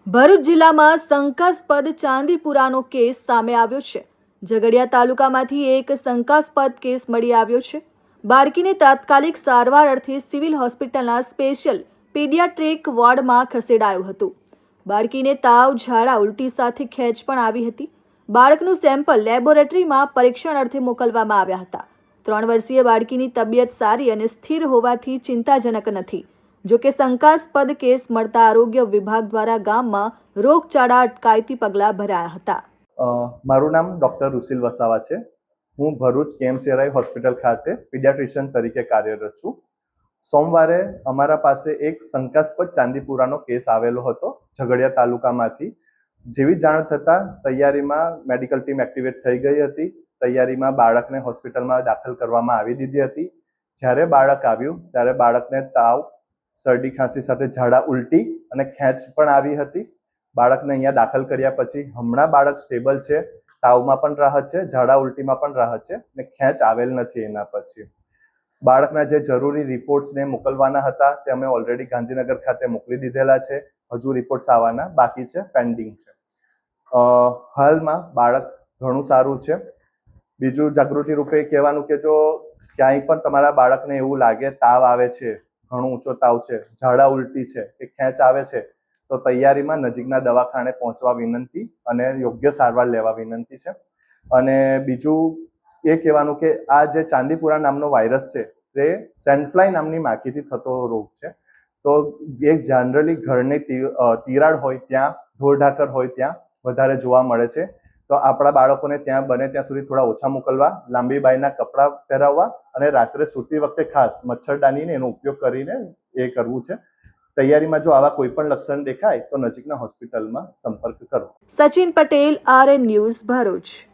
ભરૂચ જિલ્લામાં શંકાસ્પદ ચાંદીપુરાનો કેસ સામે આવ્યો છે। ઝઘડિયા તાલુકામાંથી એક શંકાસ્પદ કેસ મળી આવ્યો છે। બાળકીને તાત્કાલિક સારવાર અર્થે સિવિલ હોસ્પિટલના સ્પેશિયલ પીડિયાટ્રિક વોર્ડમાં ખસેડાયું હતું। બાળકીને તાવ, ઝાડા, ઉલટી સાથે ખેંચ પણ આવી હતી। બાળકનું સેમ્પલ લેબોરેટરીમાં પરીક્ષણ અર્થે મોકલવામાં આવ્યા હતા। 3 વર્ષીય બાળકીની તબિયત સારી અને સ્થિર હોવાથી ચિંતાજનક નથી। જો કે શંકાસ્પદ કેસ મળતા આરોગ્ય વિભાગ દ્વારા ગામમાં રોગચાળા અટકાયતી પગલાં ભરાયા હતા। મારું નામ ડૉક્ટર રુસિલ વસાવા છે। હું ભરૂચ કેએમસીઆરઆઈ હોસ્પિટલ ખાતે પીડિયાટ્રિશિયન તરીકે કાર્યરત છું। સોમવારે અમારા પાસે એક શંકાસ્પદ ચાંદીપુરાનો કેસ આવેલો હતો ઝઘડિયા તાલુકામાંથી। જેવી જાણ થતાં તૈયારીમાં મેડિકલ ટીમ એક્ટિવેટ થઈ ગઈ હતી। તૈયારીમાં બાળકને હોસ્પિટલમાં દાખલ કરવામાં આવી દીધી હતી। જ્યારે બાળક આવ્યું ત્યારે બાળકને તાવ, શરદી, ખાંસી સાથે ઝાડા, ઉલટી અને ખેંચ પણ આવી હતી। બાળકને અહીંયા દાખલ કર્યા પછી હમણાં બાળક સ્ટેબલ છે, તાવમાં પણ રાહત છે, ઝાડા ઉલટીમાં પણ રાહત છે અને ખેંચ આવેલ નથી। એના પછી બાળકના જે જરૂરી રિપોર્ટ્સને મોકલવાના હતા તે અમે ઓલરેડી ગાંધીનગર ખાતે મોકલી દીધેલા છે। હજુ રિપોર્ટ્સ આવવાના બાકી છે, પેન્ડિંગ છે। હાલમાં બાળક ઘણું સારું છે। બીજું જાગૃતિ રૂપે કહેવાનું કે જો ક્યાંય પણ તમારા બાળકને એવું લાગે તાવ આવે છે, ઘણો ઊંચો તાવ છે, ઝાડા ઉલટી છે કે ખેંચ આવે છે તો તૈયારીમાં નજીકના દવાખાને પહોંચવા વિનંતી અને યોગ્ય સારવાર લેવા વિનંતી છે। અને બીજું એ કહેવાનું કે આ જે ચાંદીપુરા નામનો વાયરસ છે તે સેન્ડફ્લાય નામની માખીથી થતો રોગ છે। તો એ જનરલી ઘરની તિરાડ હોય ત્યાં, ઢોરઢાકર હોય ત્યાં વધારે જોવા મળે છે। તો આપણા બાળકોને ત્યાં બને ત્યાં સુધી થોડા ઓછા મોકલવા, લાંબી બાયના કપડાં પહેરાવવા અને રાત્રે સૂતી વખતે ખાસ મચ્છરદાનીને એનો ઉપયોગ કરીને એ કરવું છે। તૈયારીમાં જો આવા કોઈ પણ લક્ષણ દેખાય તો નજીકના હોસ્પિટલમાં સંપર્ક કરો। Sachin Patel, RN news, Bharuch.